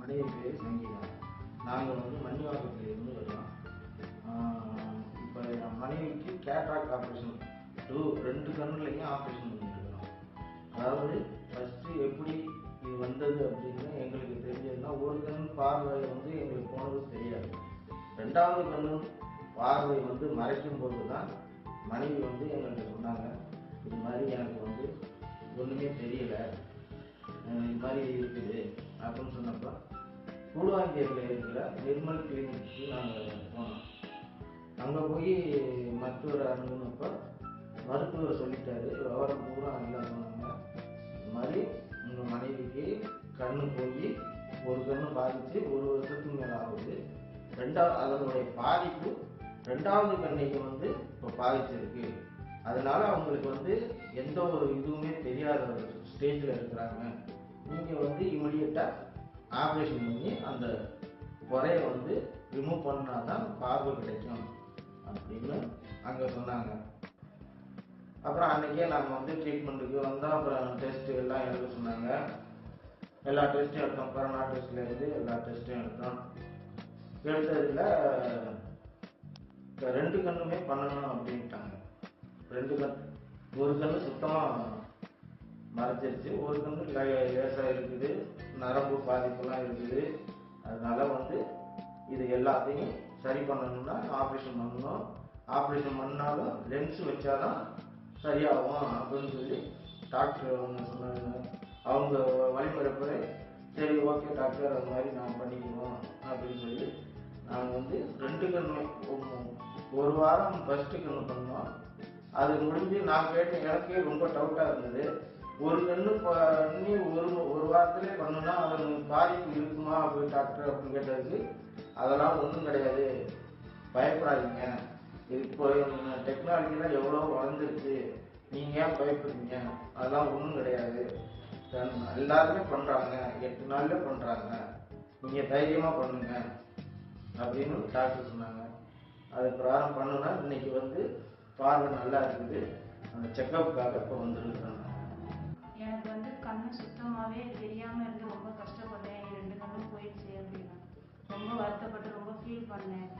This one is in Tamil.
மனைவி பேர் சங்கீதா. நாங்கள் வந்து மணிவாக்கத்திலிருந்து வரோம். இப்போ என் மனைவிக்கு கேட்ராக்ட் ஆப்ரேஷன் 2 கண்ணுலையும் ஆப்ரேஷன் பண்ணிட்டுருக்கிறோம். அதாவது ஃபஸ்ட்டு எப்படி இது வந்தது அப்படின்னு எங்களுக்கு தெரிஞ்சதுன்னா, ஒரு கண் பார்வை வந்து எங்களுக்கு போனது தெரியாது. 2வது கண்ணு பார்வை வந்து மறைக்கும் போது தான் மனைவி வந்து எங்களுக்கு சொன்னாங்க, இது மாதிரி எனக்கு வந்து ஒன்றுமே தெரியலை, இது மாதிரி இருக்குது அப்படின்னு சொன்னப்போ கூடுவாஞ்சேரியில் இருக்கிற நிர்மல் கிளினிக்கு நாங்கள் போனோம். அங்கே போய் மருத்துவரை அணுகுனப்போ மருத்துவர் சொல்லிட்டாரு, விவரம் பூரா எல்லாம் சொன்னாங்க. இது மாதிரி உங்கள் மனைவிக்கு கண்ணு போய் ஒரு கண்ணு பாதித்து 1 வருஷத்துக்கு மேலே ஆகுது. அதனுடைய பாதிப்பு 2வது கண்ணைக்கு வந்து இப்போ பாதிச்சிருக்கு. அதனால அவங்களுக்கு வந்து எந்த ஒரு இதுவுமே தெரியாத ஒரு ஸ்டேஜில் இருக்கிறாங்க. நீங்கள் வந்து இமிடியட்டாக ஆப்ரேஷன் பண்ணி அந்த குறையை வந்து ரிமூவ் பண்ணால் தான் பார்வை கிடைக்கும் அப்படின்னு அங்கே சொன்னாங்க. அப்புறம் அன்றைக்கே நம்ம வந்து ட்ரீட்மெண்ட்டுக்கு வந்தோம். அப்புறம் டெஸ்ட்டு எல்லாம் எடுக்க சொன்னாங்க. எல்லா டெஸ்ட்டும் எடுத்தோம். கொரோனா டெஸ்ட்லேருந்து எல்லா டெஸ்ட்டும் எடுத்தோம். எடுத்ததில் 2 கண்ணுமே பண்ணணும் அப்படின்ட்டாங்க. 2 கண், ஒரு கண்ணு சுத்தமாக மறைச்சிருச்சு, ஒரு கண்ணு லேசாக இருக்குது, நரம்பு பாதிப்புலாம் இருக்குது. அதனால வந்து இது எல்லாத்தையும் சரி பண்ணணும்னா ஆப்ரேஷன் பண்ணணும். ஆப்ரேஷன் பண்ணாலும் லென்ஸ் வச்சாதான் சரியாகும் அப்படின்னு சொல்லி டாக்டர் வந்து சொன்னாங்க. அவங்க வழிமுறைப்படி சரி ஓகே டாக்டர், அது மாதிரி நாம் பண்ணிக்குவோம் அப்படின்னு சொல்லி நாங்கள் வந்து 2 கண்ணு ஒரு வாரம் ஃபஸ்ட்டு கண்ணு பண்ணோம். அது முடிஞ்சு நான் கேட்டேன், எனக்கே ரொம்ப டவுட்டாக இருந்தது. ஒரு கண்ணு பண்ணி ஒரு வாரத்திலே பண்ணணும்னா அது பாதிப்பு இருக்குமா அப்படி டாக்டர் அப்படின்னு கேட்டதுக்கு, அதெல்லாம் ஒன்றும் கிடையாது, பயப்படாதீங்க, இப்போ டெக்னாலஜிலாம் எவ்வளோ வளர்ந்துருச்சு, நீங்கள் ஏன் பயப்படுறீங்க, அதெல்லாம் ஒன்றும் கிடையாது, எல்லாருமே பண்ணுறாங்க, 8 நாளில் பண்ணுறாங்க, நீங்கள் தைரியமாக பண்ணுங்க அப்படின்னு டாக்டர் சொன்னாங்க. அது பிரகாரம் பண்ணுனா இன்னைக்கு வந்து பார்வை நல்லா இருக்குது. அந்த செக்கப்புக்காக இப்போ வந்துருக்குறாங்க. எனக்கு வந்து கண்ணு சுத்தமாகவே தெரியாமல் இருந்து ரொம்ப கஷ்டப்பட்டேன். 2 கண்ணும் போயிடுச்சு அப்படின்னு ரொம்ப வருத்தப்பட்டு ரொம்ப ஃபீல் பண்ணேன்.